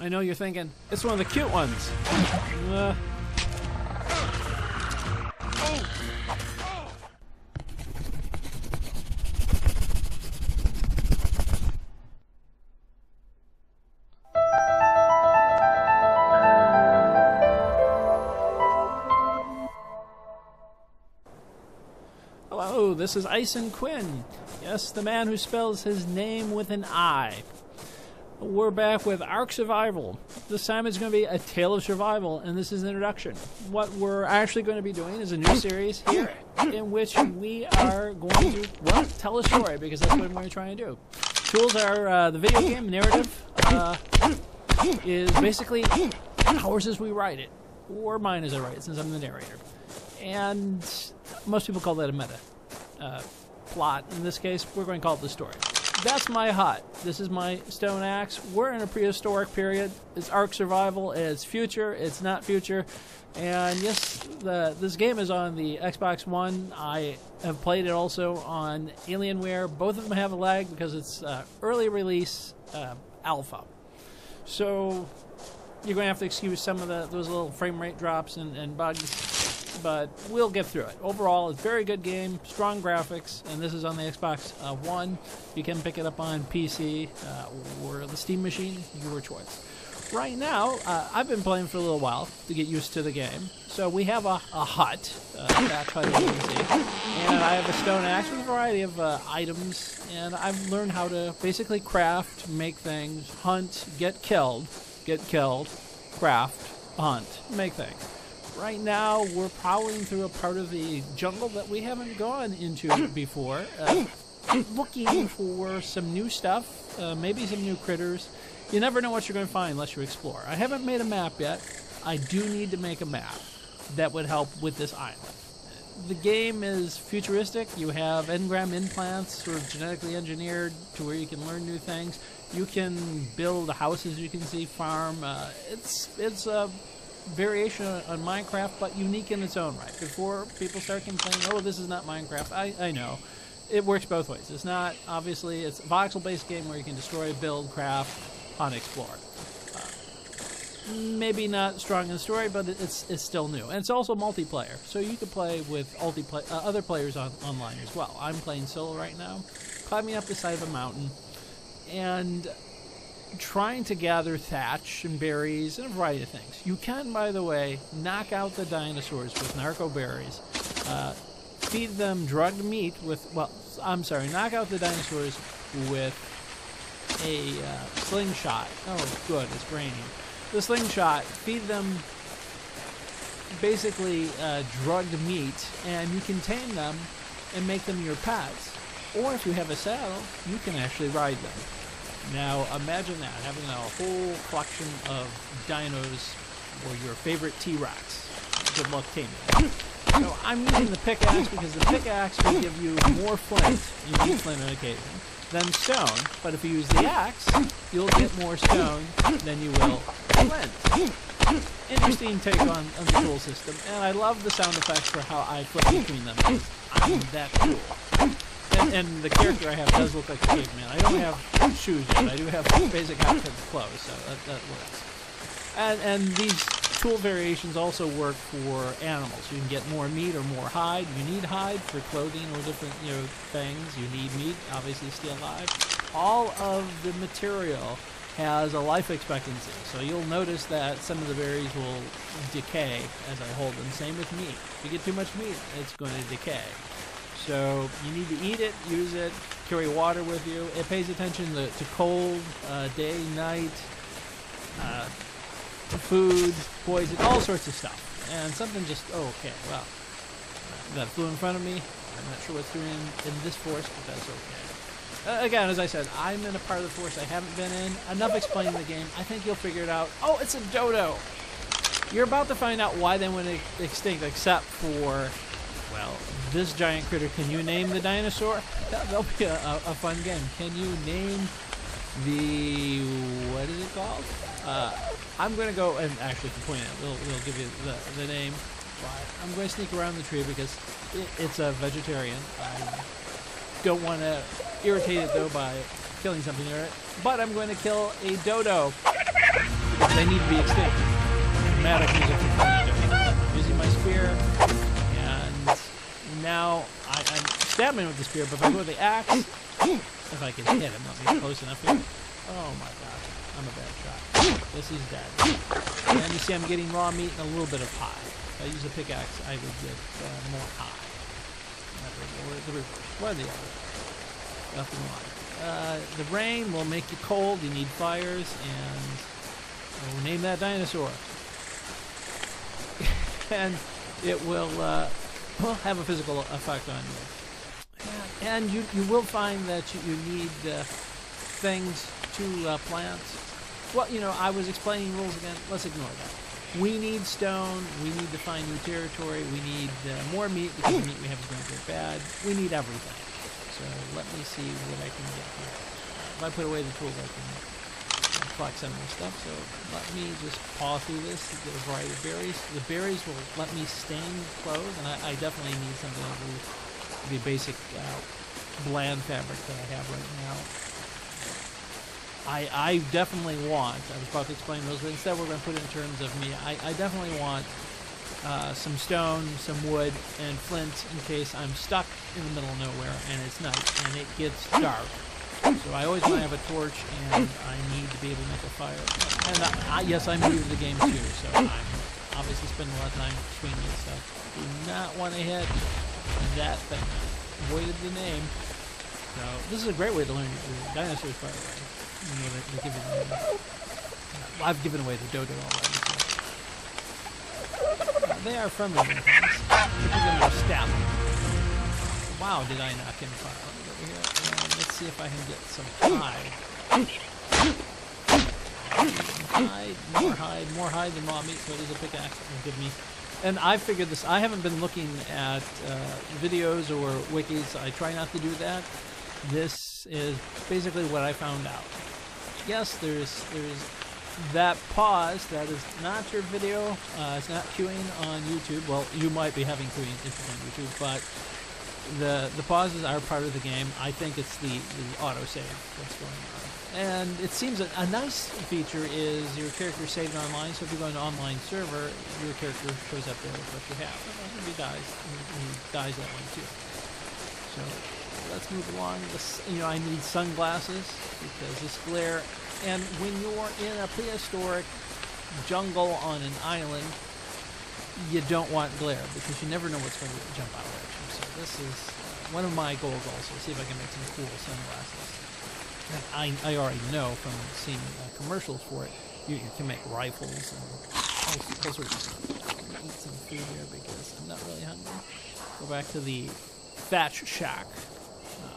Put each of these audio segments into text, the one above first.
I know you're thinking, it's one of the cute ones. Hello, this is Ison Quinn. Yes, the man who spells his name with an I. We're back with Ark Survival. This time it's going to be a tale of survival, and this is an introduction. What we're actually going to be doing is a new series here in which we are going to, well, tell a story, because that's what we're going to try and do. Tools are the video game narrative is basically ours as we write it, or mine as I write it, since I'm the narrator. And most people call that a meta plot. In this case, we're going to call it the story. That's my hut. This is my stone axe. We're in a prehistoric period. It's Ark Survival. It's future. It's not future. And yes, this game is on the XboxOne. I have played it also on Alienware. Both of them have a lag because it's early release alpha. So you're going to have to excuse some of those little frame rate drops and bugs. But we'll get through it. Overall, it's a very good game, strong graphics, and this is on the Xbox One. You can pick it up on PC or the Steam machine, your choice. Right now, I've been playing for a little while to get used to the game. So we have a hut, that hut as you can see, and I have a stone axe with a variety of items, and I've learned how to basically craft, make things, hunt, get killed, craft, hunt, make things. Right now, we're prowling through a part of the jungle that we haven't gone into before, looking for some new stuff, maybe some new critters. You never know what you're going to find unless you explore. I haven't made a map yet. I do need to make a map that would help with this island. The game is futuristic. You have engram implants, sort of genetically engineered to where you can learn new things. You can build houses, you can see, farm. It's a variation on Minecraft, but unique in its own right. Before people start complaining, oh, this is not Minecraft, I know. It works both ways. It's not, obviously, it's a voxel-based game where you can destroy, build, craft, hunt, explore. Maybe not strong in the story, but it's still new. And it's also multiplayer, so you can play with other players online as well. I'm playing solo right now, climbing up the side of a mountain, and trying to gather thatch and berries and a variety of things. You can, by the way, knock out the dinosaurs with narco berries, feed them drugged meat with, knock out the dinosaurs with a slingshot. Oh, good, it's raining. The slingshot, feed them basically drugged meat, and you can tame them and make them your pets. Or if you have a saddle, you can actually ride them. Now, imagine that, having a whole collection of dinos or your favorite T-Rex. Good luck taming it. So I'm using the pickaxe because the pickaxe will give you more flint, you need flint on occasion, than stone. But if you use the axe, you'll get more stone than you will flint. Interesting take on the tool system, and I love the sound effects for how I flip between them. I'm that cool. And the character I have does look like a caveman. I don't have shoes yet. I do have basic outfit clothes, so that works. And these tool variations also work for animals. You can get more meat or more hide. You need hide for clothing or different things. You need meat, obviously, to stay alive. All of the material has a life expectancy, so you'll notice that some of the berries will decay as I hold them. Same with meat. If you get too much meat, it's going to decay. So you need to eat it, use it, carry water with you. It pays attention to cold, day, night, food, poison, all sorts of stuff. And something just, that flew in front of me. I'm not sure what's doing in this forest, but that's okay. Again, as I said, I'm in a part of the forest I haven't been in. Enough explaining the game. I think you'll figure it out. Oh, it's a dodo! You're about to find out why they went extinct, except for, well, this giant critter. Can you name the dinosaur? That'll be a fun game. Can you name the, what is it called? I'm going to go, and actually if you point it, we'll give you the name. I'm going to sneak around the tree because it's a vegetarian. I don't want to irritate it though by killing something near it, but I'm going to kill a dodo. they need to be extinct. Dramatic music for fun. Using my spear, and now I'm stabbing with the spear, but if I go with the axe, if I can hit him, not being close enough here. Oh my gosh, I'm a bad shot. This is dead. And you see I'm getting raw meat and a little bit of hide. If I use a pickaxe, I would get more hide. Or the reverse. One or the other. Nothing wrong. The rain will make you cold. You need fires, and we'll name that dinosaur. And it will have a physical effect on you. And you will find that you need things to plant. Well, you know, I was explaining rules again. Let's ignore that. We need stone. We need to find new territory. We need more meat because the meat we have is going to get bad. We need everything. So let me see what I can get here. If I put away the tools, I can collect some of this stuff. So let me just paw through this, get a variety of berries. The berries will let me stain clothes, and I definitely need something of the basic bland fabric that I have right now. I definitely want, I was about to explain those, but instead we're going to put it in terms of me. I definitely want some stone, some wood, and flint in case I'm stuck in the middle of nowhere and it's night and it gets dark. So I always want to have a torch, and I need to be able to make a fire. And yes, I'm new to the game too, so I'm obviously spending a lot of time between this stuff. Do not want to hit that thing. Avoided the name. So this is a great way to learn the dinosaurs, by the way. You know, they give you the name. I've given away the dodo already. So. They are friendly things. Give them a stab. Wow, did I knock him fire? Let me go over here. And let's see if I can get some hide. More hide than raw meat, so it is a pickaxe and good meat. And I figured this, I haven't been looking at videos or wikis. I try not to do that. This is basically what I found out. Yes, there's that pause. That is not your video. It's not queuing on YouTube. Well, you might be having queuing issues on YouTube, but the pauses are part of the game. I think it's the autosave that's going on. And it seems that a nice feature is your character saved online. So if you go into an online server, your character shows up there with what you have. And he dies that way too. So let's move along. You know, I need sunglasses because this glare. And when you're in a prehistoric jungle on an island, you don't want glare because you never know what's going to jump out at you. So this is one of my goals also. See if I can make some cool sunglasses. And I already know from seeing commercials for it, you can make rifles and all sorts of stuff. I'm gonna eat some food here because I'm not really hungry. Go back to the thatch shack.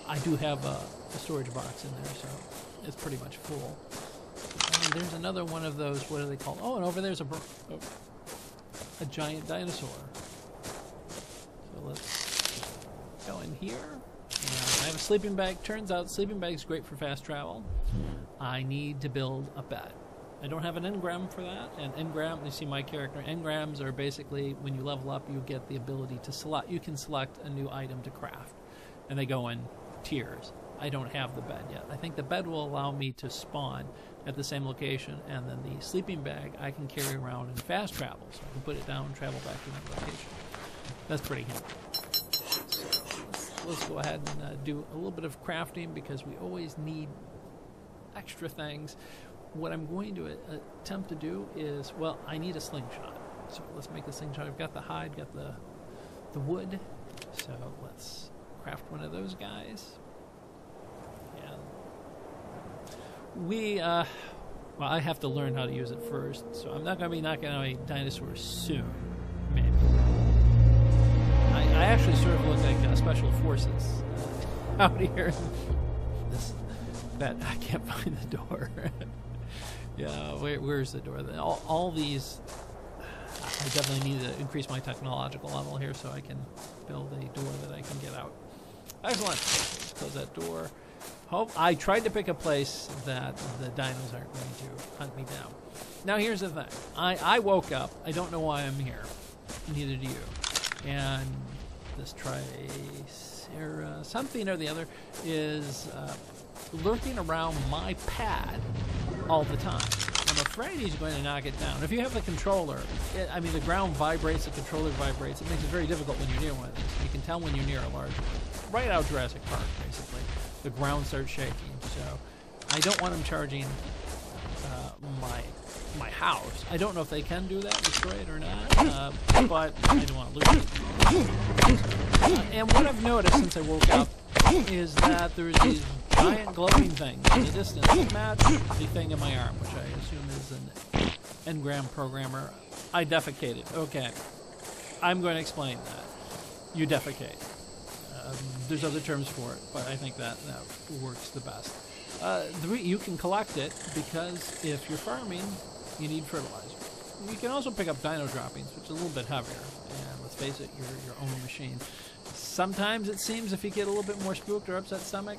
I do have a storage box in there, so it's pretty much full. And there's another one of those, what are they called? Oh, and over there's a giant dinosaur. So let's go in here. And I have a sleeping bag. Turns out sleeping bag is great for fast travel. I need to build a bed. I don't have an engram for that. And engram, you see my character. Engrams are basically when you level up, you get the ability to select. You can select a new item to craft, and they go in tiers. I don't have the bed yet. I think the bed will allow me to spawn at the same location, and then the sleeping bag I can carry around in fast travel, so I can put it down and travel back to that location. That's pretty handy. So let's go ahead and do a little bit of crafting because we always need extra things. What I'm going to attempt to do is, well, I need a slingshot. So let's make the slingshot. I've got the hide, got the wood. So let's craft one of those guys. And we, well, I have to learn how to use it first. So I'm not going to be knocking out a dinosaur soon. Maybe. I actually sort of look like Special Forces out here. That I can't find the door. Yeah, where's the door? All these, I definitely need to increase my technological level here so I can build a door that I can get out. Excellent. Let's close that door. I tried to pick a place that the dinos aren't going to hunt me down. Now here's the thing. I woke up. I don't know why I'm here. Neither do you. And this Tricera, something or the other, is lurking around my pad all the time. I'm afraid he's going to knock it down. If you have the controller, I mean, the ground vibrates, the controller vibrates. It makes it very difficult when you're near one of these. You can tell when you're near a large one. Right out Jurassic Park, basically. The ground starts shaking. So I don't want him charging my house. I don't know if they can do that, destroy it or not, but I don't want to lose it. And what I've noticed since I woke up is that there's these giant glowing things in the distance that match the thing in my arm, which I assume is an engram programmer. I defecated. Okay. I'm going to explain that. You defecate. There's other terms for it, but I think that works the best. You can collect it because if you're farming, you need fertilizer. You can also pick up dino droppings, which is a little bit heavier. And let's face it, you're your own machine. Sometimes it seems if you get a little bit more spooked or upset stomach,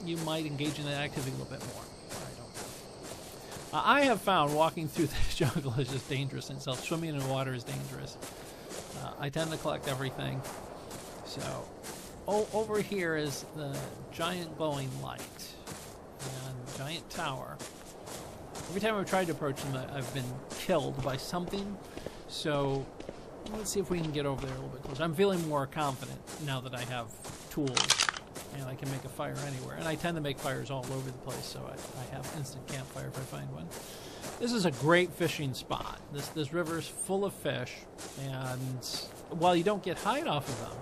you might engage in that activity a little bit more. I don't know. I have found walking through this jungle is just dangerous in itself. Swimming in the water is dangerous. I tend to collect everything. So, over here is the giant glowing light and giant tower. Every time I've tried to approach them, I've been killed by something. So, let's see if we can get over there a little bit closer. I'm feeling more confident now that I have tools and I can make a fire anywhere. And I tend to make fires all over the place, so I have instant campfire if I find one. This is a great fishing spot. This river is full of fish, and while you don't get hide off of them,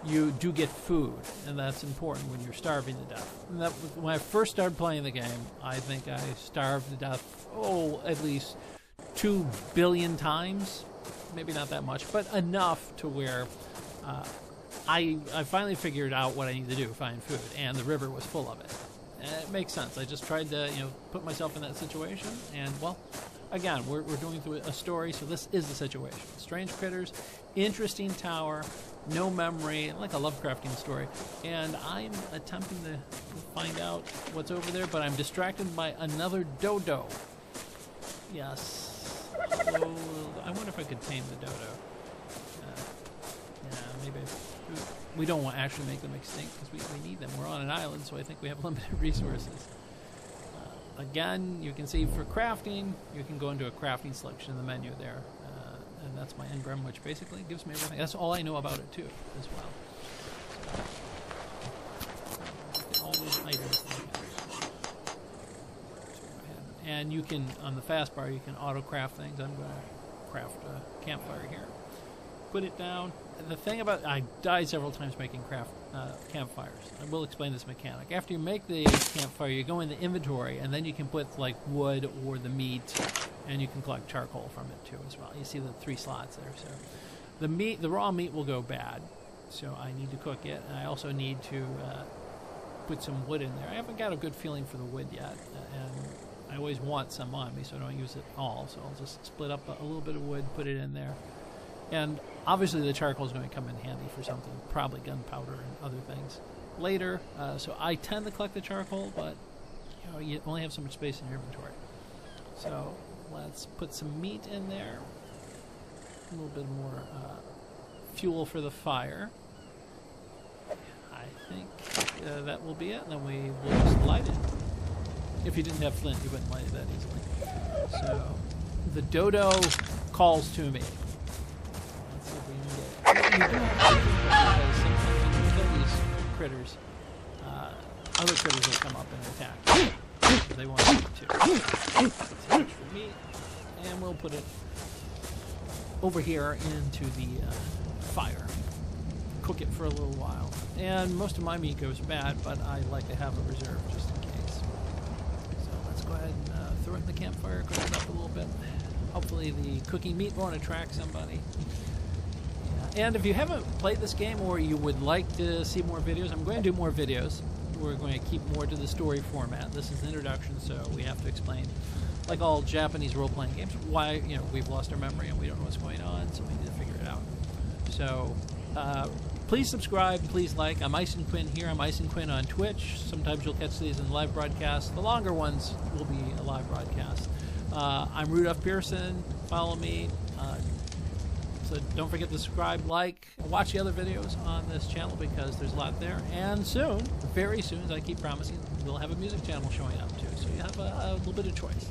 you do get food, and that's important when you're starving to death. And when I first started playing the game, I think I starved to death, at least 2 billion times. Maybe not that much, but enough to where I finally figured out what I need to do, find food, and the river was full of it. And it makes sense. I just tried to, put myself in that situation, and, well, again, we're going through a story, so this is the situation. Strange critters, interesting tower, no memory, like a Lovecraftian story, and I'm attempting to find out what's over there, but I'm distracted by another dodo. Yes. So, I wonder if I could tame the dodo. Yeah, maybe. We don't want to actually make them extinct because we need them. We're on an island, so I think we have limited resources. Again, you can see for crafting, you can go into a crafting selection in the menu there. And that's my engram, which basically gives me everything. That's all I know about it, too, as well. So, all those items. And you can, on the fast bar, you can auto-craft things. I'm going to craft a campfire here. Put it down. The thing about I died several times making campfires. I will explain this mechanic. After you make the campfire, you go in the inventory, and then you can put like wood or the meat, and you can collect charcoal from it too as well. You see the 3 slots there. So the raw meat will go bad, so I need to cook it, and I also need to put some wood in there. I haven't got a good feeling for the wood yet, and I always want some on me, so I don't use it all. So I'll just split up a little bit of wood, put it in there. And obviously the charcoal is going to come in handy for something, probably gunpowder and other things later. So I tend to collect the charcoal, but you only have so much space in your inventory. So let's put some meat in there, a little bit more fuel for the fire. I think that will be it, and then we will just light it. If you didn't have flint, you wouldn't light it that easily. So the dodo calls to me. You do have to because sometimes when you kill these critters, other critters will come up and attack. So they want to eat too. That's extra meat, and we'll put it over here into the fire. Cook it for a little while. And most of my meat goes bad, but I like to have a reserve just in case. So let's go ahead and throw it in the campfire, cook it up a little bit. Hopefully the cooking meat won't attract somebody. And if you haven't played this game or you would like to see more videos, I'm going to do more videos. We're going to keep more to the story format. This is the introduction, so we have to explain, like all Japanese role-playing games, why we've lost our memory and we don't know what's going on, so we need to figure it out. So please subscribe, please like. I'm Ice and Quinn here. I'm Ice and Quinn on Twitch. Sometimes you'll catch these in live broadcasts. The longer ones will be a live broadcast. I'm Rudolph Pearson. Follow me. So don't forget to subscribe, like, watch the other videos on this channel because there's a lot there. And soon, very soon, as I keep promising, we'll have a music channel showing up too. So you have a little bit of choice.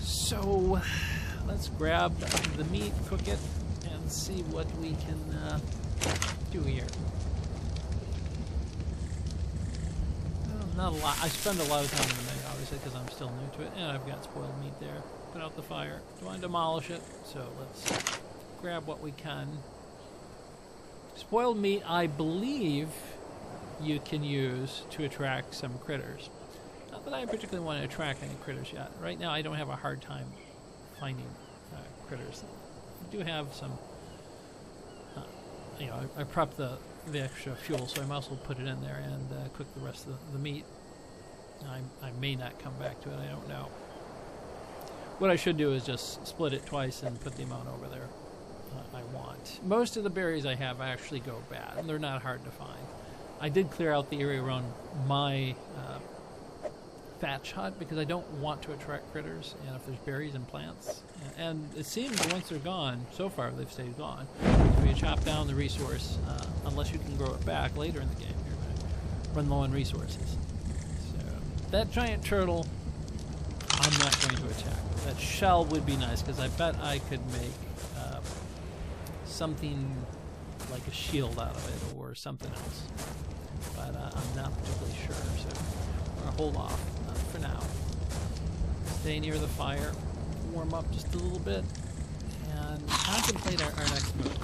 So let's grab the meat, cook it, and see what we can do here. Not a lot. I spend a lot of time in the menu, obviously, because I'm still new to it. And I've got spoiled meat there. Put out the fire. Don't want to demolish it. So let's grab what we can. Spoiled meat, I believe, you can use to attract some critters. Not that I particularly want to attract any critters yet. Right now, I don't have a hard time finding critters. I do have some. You know, I prepped the extra fuel, so I might as well put it in there and cook the rest of the meat. I may not come back to it, I don't know. What I should do is just split it twice and put the amount over there I want. Most of the berries I have actually go bad, and they're not hard to find. I did clear out the area around my thatch hut because I don't want to attract critters, and if there's berries and plants. And it seems that once they're gone, so far they've stayed gone. So you chop down the resource, unless you can grow it back later in the game, you're going to run low on resources. So that giant turtle, I'm not going to attack. That shell would be nice because I bet I could make something like a shield out of it or something else. But I'm not particularly sure, so I'm going to hold off for now. Stay near the fire, warm up just a little bit, and contemplate our next move.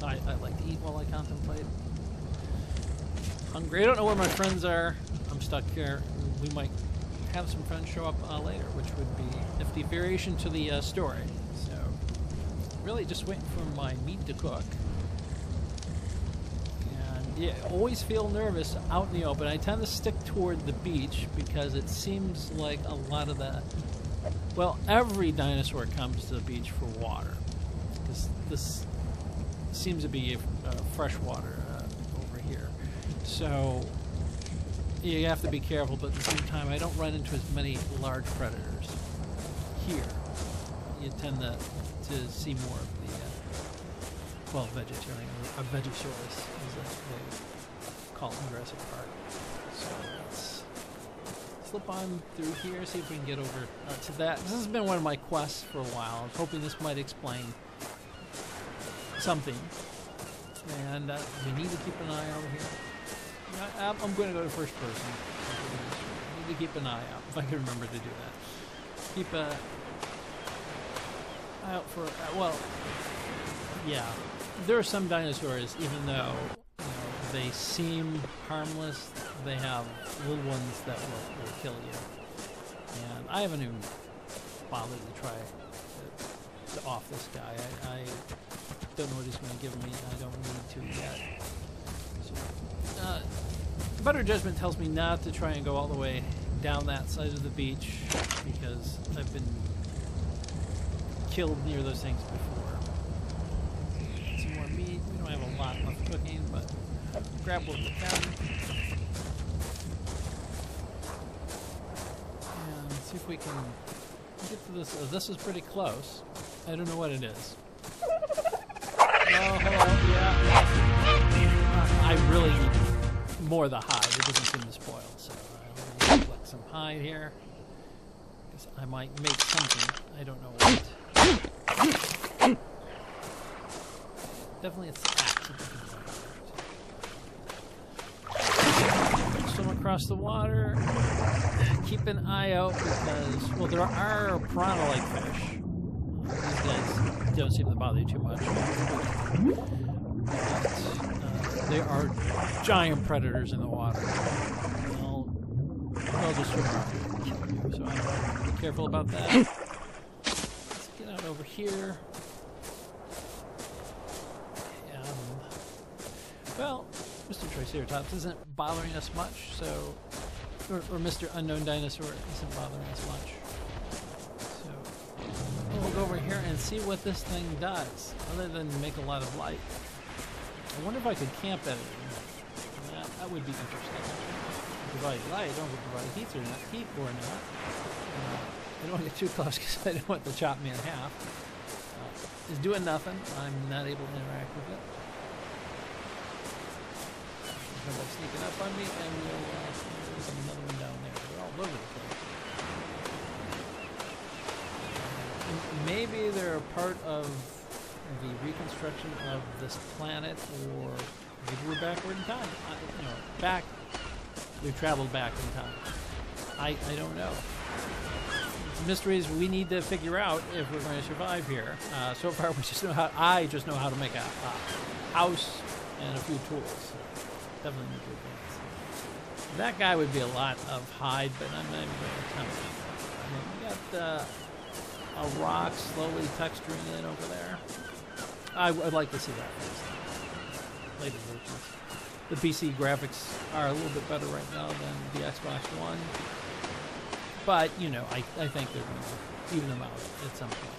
So, I like to eat while I contemplate. Hungry. I don't know where my friends are. I'm stuck here. We might have some friends show up later, which would be a nifty variation to the story. So, really just waiting for my meat to cook. Yeah, always feel nervous out in the open. I tend to stick toward the beach because it seems like a lot of the... Well, every dinosaur comes to the beach for water. Because this seems to be fresh water over here. So you have to be careful, but at the same time, I don't run into as many large predators here. You tend to see more of the... well, vegetarian, or Vegisaurus, as they call it in Jurassic Park. So let's slip on through here, see if we can get over to that. This has been one of my quests for a while. I was hoping this might explain something. And we need to keep an eye over here. I'm going to go to first person. I need to keep an eye out, if I can remember to do that. Keep an eye out for, well, yeah. There are some dinosaurs, even though they seem harmless, they have little ones that will kill you. And I haven't even bothered to try to off this guy. I don't know what he's going to give me. I don't need to yet. So, better judgment tells me not to try and go all the way down that side of the beach because I've been killed near those things before. Meat. We don't have a lot left cooking, but grab what we can. And see if we can get to this. This is pretty close. I don't know what it is. Oh, hello. Yeah. I really need more of the hide. It doesn't seem to spoil, so I'm going to collect some hide here. Because I might make something. I don't know what. Definitely it's axe. Swim across the water. Keep an eye out because, well, there are piranha-like fish. These guys don't seem to bother you too much. But, they are giant predators in the water. They'll just swim around and kill you, so I have to be careful about that. Let's get out over here. Well, Mr. Triceratops isn't bothering us much, so... Or Mr. Unknown Dinosaur isn't bothering us much. So, we'll go over here and see what this thing does, other than make a lot of light. I wonder if I could camp at it. That would be interesting. Provide light, don't provide heat or not. I don't want to get too close because I don't want to chop me in half. It's doing nothing. I'm not able to interact with it. It's sneaking up on me, and there's another one down there. They're all over the place. Maybe they're a part of the reconstruction of this planet, or maybe we're backward in time. Back. We've traveled back in time. I don't know. It's mysteries we need to figure out if we're going to survive here. So far, I just know how to make a house and a few tools. So definitely need to advance. That guy would be a lot of hide, but I'm not even going to attempt it. We got a rock slowly texturing in over there. I'd like to see that first. Later versions. The PC graphics are a little bit better right now than the Xbox One. But, you know, I think they're going to even them out at some point.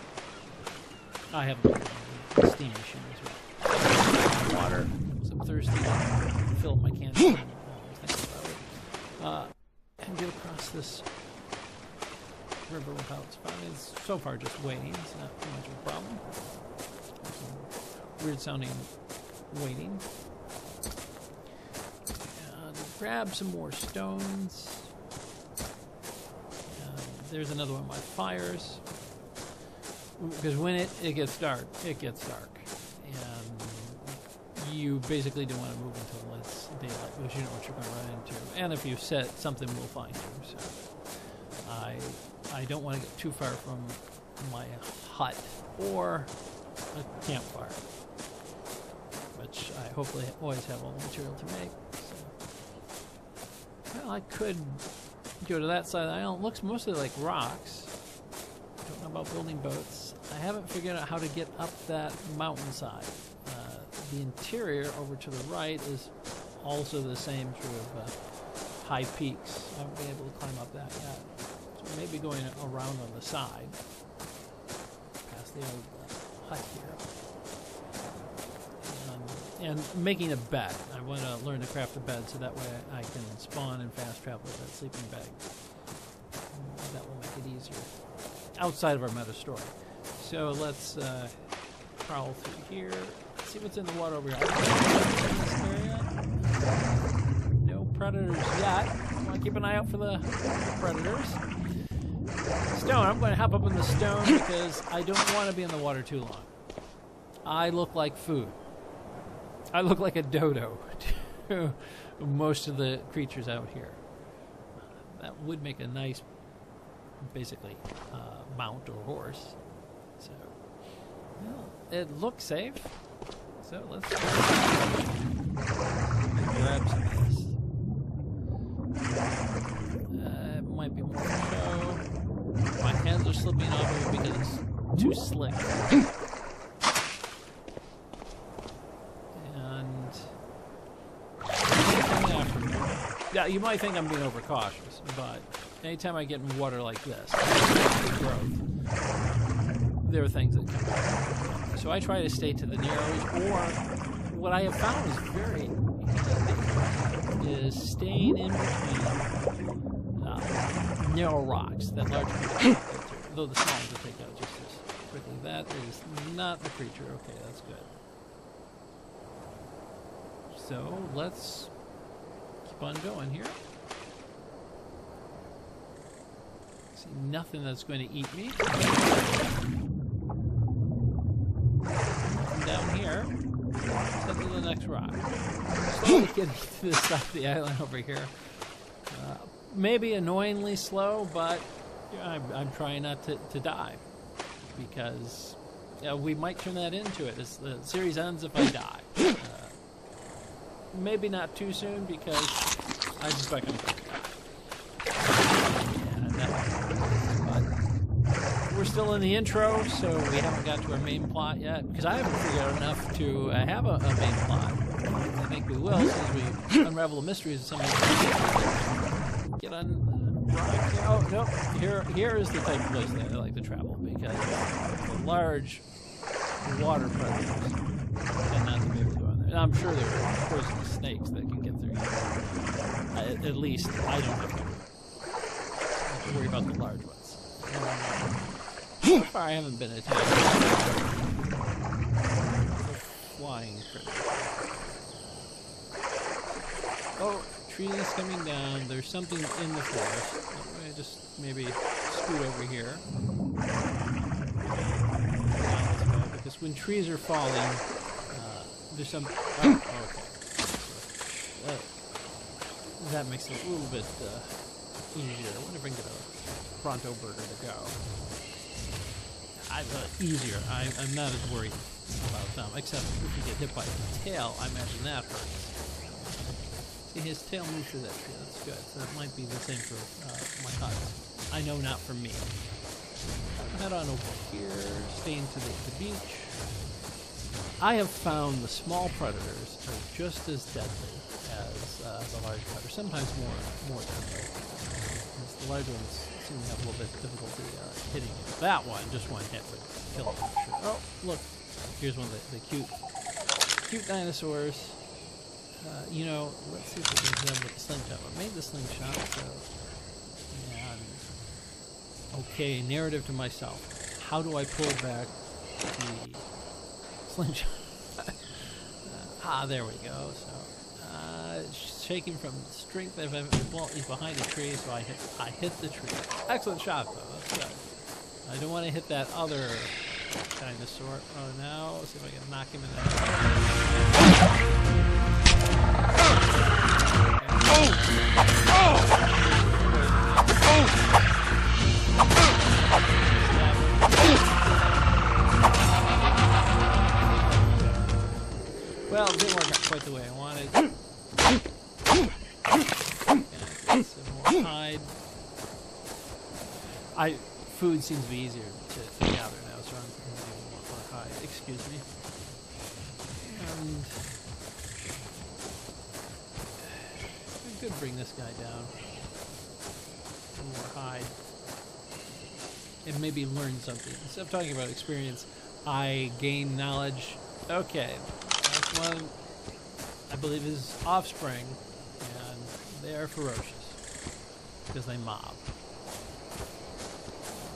I have a steam machine as well. Water. So I'm thirsty. Fill up my can. And get across this river without spawning. It's so far just waiting. It's not too much of a problem. Some weird sounding waiting. Grab some more stones. There's another one of my fires. Because when it gets dark, it gets dark. And you basically don't want to move until it's daylight, because you know what you're going to run into. And if you set something, will find you. So I don't want to get too far from my hut or a campfire, which I hopefully always have all the material to make. Well, I could go to that side of the island. It looks mostly like rocks. Don't know about building boats. I haven't figured out how to get up that mountainside. The interior over to the right is also the same sort of high peaks. I haven't been able to climb up that yet. So maybe going around on the side, past the old hut here. And making a bed. I want to learn to craft a bed so that way I can spawn and fast travel with that sleeping bag. That will make it easier. Outside of our meta story. So let's crawl through here. See what's in the water over here. This area. No predators yet. I want to keep an eye out for the predators. Stone. I'm going to hop up in the stone because I don't want to be in the water too long. I look like food. I look like a dodo to most of the creatures out here. That would make a nice, basically, mount or horse. So, well, it looks safe. So let's grab some of this. It might be more show. My hands are slipping off of it because it's too slick. Yeah, you might think I'm being overcautious, but anytime I get in water like this, growth, there are things that come up. So I try to stay to the narrows, or what I have found is very handy is staying in between narrow rocks that large creatures get through. Though the small ones will take out just as quickly. That is not a creature. Okay, that's good. So let's keep on going here. See nothing that's going to eat me. Down here, let's head to the next rock. Slowly getting to the side of the island over here. Maybe annoyingly slow, but I'm trying not to die, because we might turn that into it. The series ends if I die. Maybe not too soon, because I suspect I'm going to die. But we're still in the intro, so we haven't got to our main plot yet, because I haven't figured out enough to have a main plot. I think we will, as we unravel the mysteries of some of these. Get on rock. Oh, no. Here is the type of place that I like to travel, because the large water predators tend not to be able to go on there. And I'm sure there are poisonous snakes that can get through here. At least I don't have to worry about the large ones. So far I haven't been attacked. Flying critter. Oh, trees coming down. There's something in the forest. I just maybe scoot over here. Because when trees are falling, there's some... Oh, okay. That makes it a little bit easier. I wonder if I can get a pronto burger to go. Easier. I'm not as worried about them, except if you get hit by the tail, I imagine that hurts. See, his tail moved through that tree. That's good. So it might be the same for my hut. I know not for me. Head on over here, staying to the beach. I have found the small predators are just as deadly as the large predators, sometimes more deadly. The large ones seem to have a little bit of difficulty hitting it. That one, just one hit would kill it. Sure. Oh, look, here's one of the cute dinosaurs. You know, let's see if we can hit them with the slingshot. I made the slingshot, so and okay, narrative to myself. How do I pull back the slingshot? There we go. So shaking from strength. Well, he's behind a tree, so I hit the tree. Excellent shot, though. That's good. I don't want to hit that other dinosaur. Oh, now let's see if I can knock him in the Well, it didn't work out quite the way I wanted. Some more hide. Food seems to be easier to gather now, so I'm going to do more hide. Excuse me. And I could bring this guy down. Some more hide. And maybe learn something. Instead of talking about experience, I gain knowledge. Okay. One, I believe, is offspring, and they are ferocious because they mob.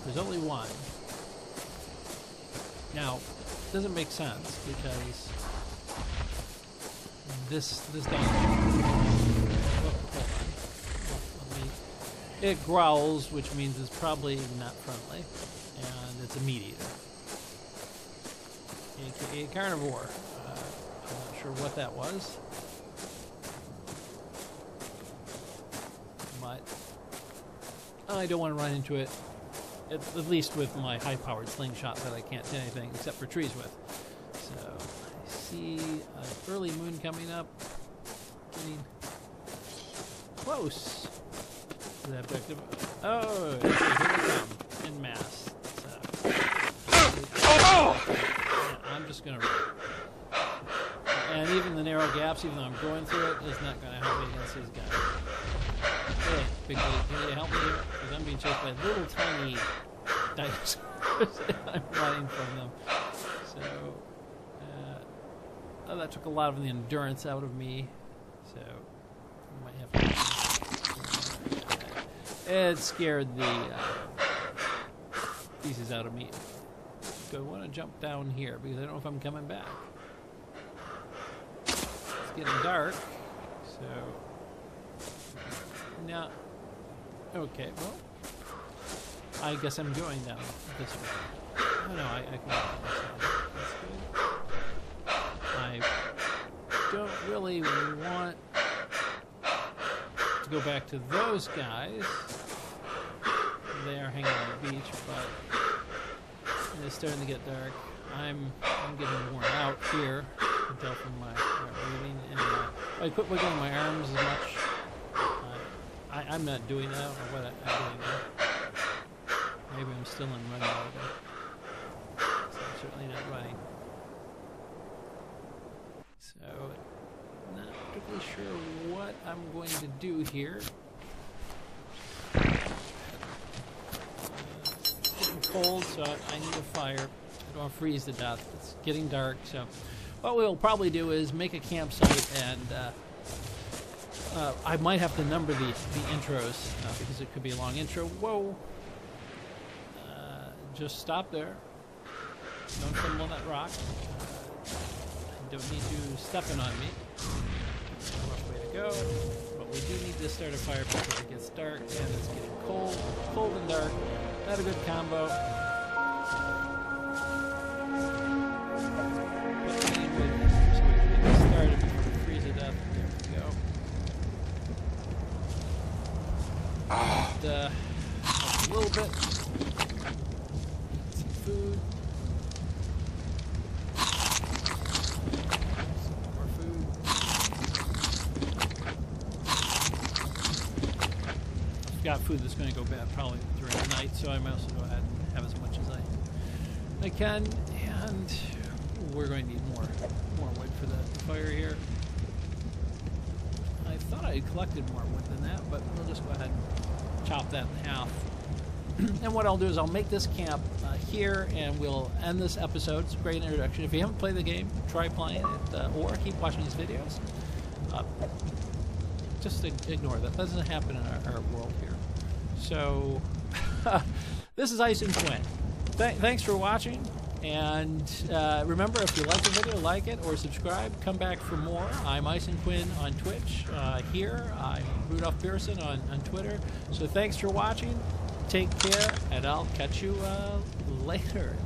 There's only one. Now, it doesn't make sense because this it growls, which means it's probably not friendly, and it's a meat eater, aka carnivore. I'm not sure what that was, but I don't want to run into it, at least with my high-powered slingshot that I can't hit anything except for trees with. So I see an early moon coming up, getting close to the objective. Oh, here they come en masse. So, I'm just going to run. And even the narrow gaps, even though I'm going through it, is not going to help me against these guys. Hey, Big Lady, can you help me here? Because I'm being chased by little tiny dinosaurs. I'm running from them. So, that took a lot of the endurance out of me. So, I might have to... It scared the pieces out of me. So I want to jump down here because I don't know if I'm coming back. Getting dark, so now, okay, well, I guess I'm going down this way. Oh no, I can go on this side. That's good. I don't really want to go back to those guys. They are hanging on the beach, but it's starting to get dark. I'm getting worn out here. You can tell from my breathing, and I quit wiggling my arms as much. I'm not doing that, or what I'm doing now. Maybe I'm still in run mode. So I'm certainly not running. So, not particularly sure what I'm going to do here. It's getting cold, so I need a fire. I don't want to freeze to death. It's getting dark, so what we'll probably do is make a campsite, and I might have to number the intros because it could be a long intro. Whoa! just stop there. Don't stumble on that rock. Don't need you stepping on me. Rough way to go. But we do need to start a fire before it gets dark, and it's getting cold. Cold and dark. Not a good combo. But we need wood so we can get started before we freeze to death. There we go. And, a little bit. Some food. Got food that's going to go bad probably during the night, so I might also go ahead and have as much as I can. And we're going to need more wood for the fire here. I thought I had collected more wood than that, but we'll just go ahead and chop that in half. And what I'll do is I'll make this camp here, and we'll end this episode. It's a great introduction. If you haven't played the game, try playing it, or keep watching these videos. Just ignore that. That doesn't happen in our world here. So, this is Ice and Quinn. Thanks for watching. And remember, if you like the video, like it or subscribe. Come back for more. I'm Ice and Quinn on Twitch. Here, I'm Rudolph Pearson on Twitter. So thanks for watching. Take care, and I'll catch you later.